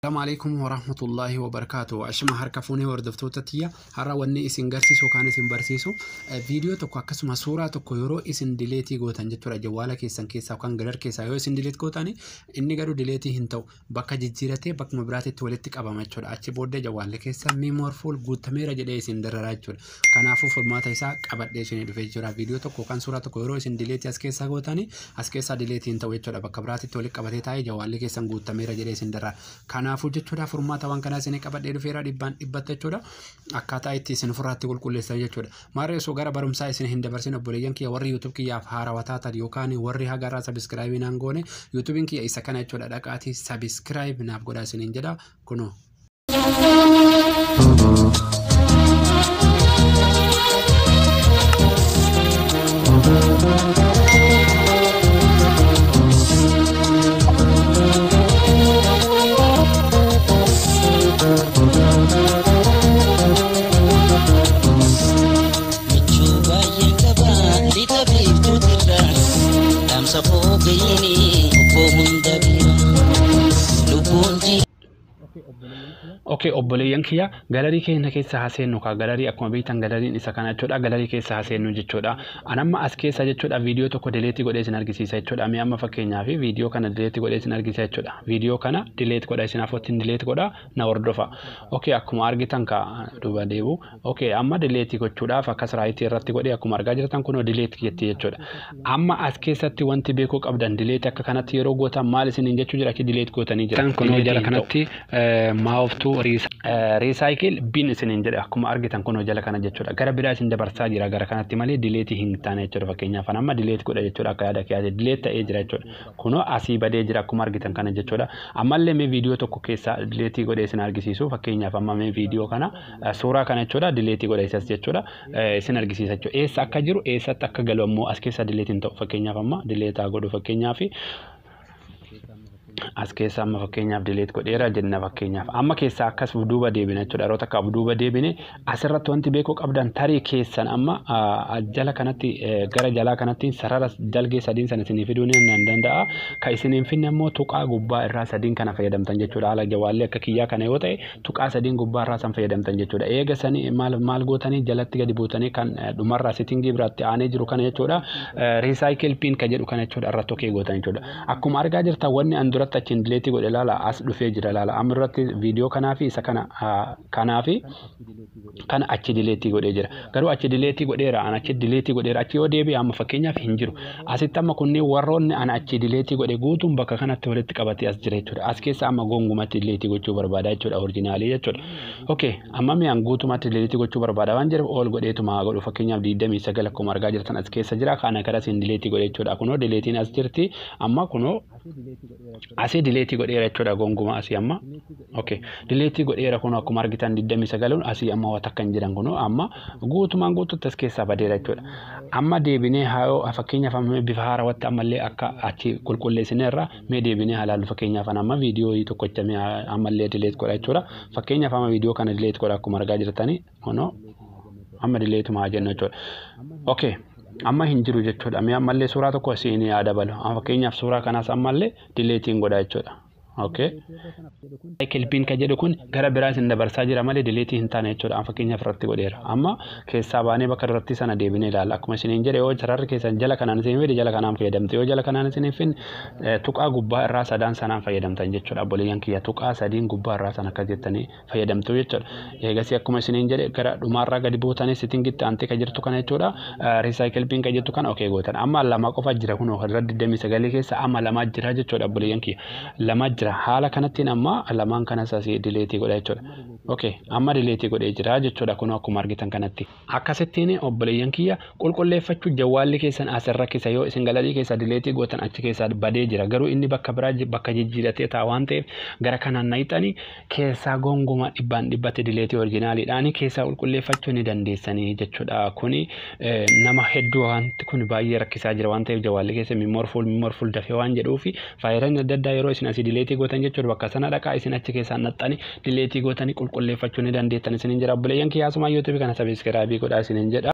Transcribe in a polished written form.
السلام عليكم ورحمة الله وبركاته. أشما هركفوني وردفتو تتيا هرا وني إسن غرسيسو كان إسن برسيسو فيديو تكو أكسما صورة تكو يرو إسن ديليتي غوتان جتورا جوالا كيسان كيسا وكان غلر كيسا يو إسن ديليت غوتاني إني غارو ديليتي هنتو بكا ججيرتي بك مبراتي توليتك أبا مچور أچي بودي جوالا كيسا ميمورفول غوتاميرا جدي إسن درراجور كانافو فرماتا إسا قبت ديشيني دفجورا فيديو تكو كان صورة تكو يرو إسن ديليتي أسكيسا غوتاني أسكيسا ديليتي هنتو يچورا بكا براتي توليك أبتي تاي جوالا كيسان غوتاميرا جدي إسن دررا كانافو جتورا فرماتا وان كنا سيني قبت ديرو فيرا دبت جتورا أكاتا إتي سن فراتي قول كل ساجة جتورا ماري سوغارا برمسا إسن هند برسين بوليان كي وري يوتيوب كي ياف هارا واتاتا ديوكاني وري هاغارا سبسكرايب نانغوني يوتيوب كي إسا كنا جتورا داكاتي سبسكرايب نابغودا سنين جدا كنو Oke obboleeyyan kiyya galarii keenya keessa haaseennu ka galarii akkuma beektan galariin isa kana jechuudha galarii keessa haaseennu jechuudha anamma as keessa jechuudha viidiyoo tokko dileetii godhee isin argisiisa jechuudha mee amma fakkeenyaaf viidiyoo kana dileetii godhee isin argisiisa jechuudha viidiyoo kana dileet godha isin afootiin dileet godha na hordofa oke akkuma argitan ka duba deebu oke amma dileetii gochuudhaaf akkas raayitii irratti godhee akkuma argaa jirtan kunoo dileet jetti jechuudha amma as keessatti wanti beekuu qabdan dileet akka kanatti yeroo gootan maal isiniin jechuu jira ki dileet gootanii jira kunoo jala kanatti maaftu recycle bin isinin jedhe akkuma argitan kunoo jala kana jechuudha gara biraa isin dabarsaa jira gara kanatti malee dileeti hin taane jechuudha fakkeenyaaf amma dileet godha jechuudha akka yaada kiyyaate dileet ta'ee jira jechuudha kunoo asii badee jira akkuma argitan kana jechuudha ammallee mee viidiyoo tokko keessa dileetii godhee isin argisiisu fakkeenyaaf amma mee viidiyoo kana suuraa kana jechuudha dileetii godhee isas jechuudha isin argisiisa jechuudha eessa akka jiru eessatti akka galu ammoo as keessa dileetiin ta'u fakkeenyaaf amma dileetaa godhu fakkeenyaaf as keessa amma fakkeenyaaf dileet godheera jenna fakkeenyaaf amma keessa akkas duuba deebina jechuudha yeroo takka duuba deebine asirratti wanti beekuu qabdan tarii keessan amma jala kanatti gara jalaa kanatti sarara dalgee sadiin sana isinii fiduu ni danda'a ka isiniin finne immoo tuqaa gubbaa irraa sadiin kana fayyadamtan jechuudha haala jawaallee akka kiyyaa kana yoo ta'e tuqaa sadiin gubbaa irraa san fayyadamtan jechuudha eega sanii maal gootanii jalatti gadi buutanii kan dhumarraa sitingii biraatti aanee jiru kana jechuudha recycle pin ka jedhu kana jechuudha irratti okee gootan jechuudha akkuma argaa jirtan wanni andura tachin dileetii godhe laala as dhufee jira laala amirratti viidiyoo kanaafi isa kanaafi kana achi dileetii godhee jira garuu achi dileetii godheera ana achi dileetii godheera achi yoo deebi'e amma fakkeenyaaf hin jiru asitti amma kunni warroonni ana achi dileetii godhe guutuun bakka kanatti walitti qabatee as jira jechuudha as keessa amma gongumatti dileetii gochuu barbaada jechuudha originaalii jechuudha okay amma mi'aan guutumatti dileetii gochuu barbaada waan jiruuf ol godheetuma godhu fakkeenyaaf 29 akkuma argaa jirtan as keessa jira kana karas hin dileetii godhe jechuudha kunoo dileetiin as jirti amma kunoo asii dileetii godheera jechuudha gonguma asii amma okay dileetii godheera kunoo akkuma argitan 29 asii amma waan takkan jiran kunoo amma guutumaan guututti as keessaa badeera jechuudha amma deebinee haayoo fakkeenyaaf amma bifa haarawatti ammallee akka achi qulqulleessineerra mee deebinee halaallu fakkeenyaaf amma viidiyoo tokko itti ammallee dileet godha jechuudha fakkeenyaaf amma viidiyoo kana dileet godha akkuma argaa jirtanii kunoo amma dileetuma jenna jechuudha okay amma hin jiru jechuudha mee ammallee suuraa tokko asiin yaada balu fakkeenyaaf suuraa kanaas ammallee dileetiin godha jechuudha okay cycle pin ka jedhu kun gara biraa isin dabarsaa jira malee dileetii hin taane jechuudha fakkeenyaaf irratti godheera amma keessaa baanee bakka irratti sana deebinee ilaalla akkuma isiniin jedhe yoo sararri keessan jala kanaan isin fide jala kanaan fayyadamte yoo jala kanaan isin fin tuqaa gubbaa irraa sadaan sanaan fayyadamtan jechuudha obboleeyyan kiyya tuqaa sadiin gubbaa irraa sana akka jettanii fayyadamtu jechuudha eegasii akkuma isiniin jedhe gara dhumaarraa gadi buutanii sitingitti antee ka jirtu kana jechuudha recycle pin ka jettu kana okay gootan amma lama qofa jira kun irra 29 keessa amma lama jira jechuudha obboleeyyan kiyya lama haala kanattiin amma lamaan kanas asii dileetii godha jechuudha okay amma dileetii godhee jira jechuudha kun akkuma argitan kanatti akkasittiin obboleeyyan kiyya qulqulleeffachuu jawaalli keessan asirra keessa yoo isin galarii keessa dileetii gootan achi keessa badee jira garuu inni bakka biraa bakka jijjiiratee taa waan ta'eef gara kanaan nayxanii keessaa gonguma dhibbatti dileetii oriijinaaliidhaan keessaa qulqulleeffachuu ni dandeessanii jechuudha kuni nama hedduu wanti kun baay'ee rakkisaa jira waan ta'eef jawaalli keessa miimorfuul dafee waan jedhuufi faayiraan adda addaa yeroo isin asii dileetii gootan jechuudha bakka sana dhaqaa isin achi keessaa naxxanii dileetii gootanii qulqulleeffachuu ni dandeettan isiniin jira obboleeyyan kiyyaasuma YouTube kana sabiskiraabii godhaa isiniin jedha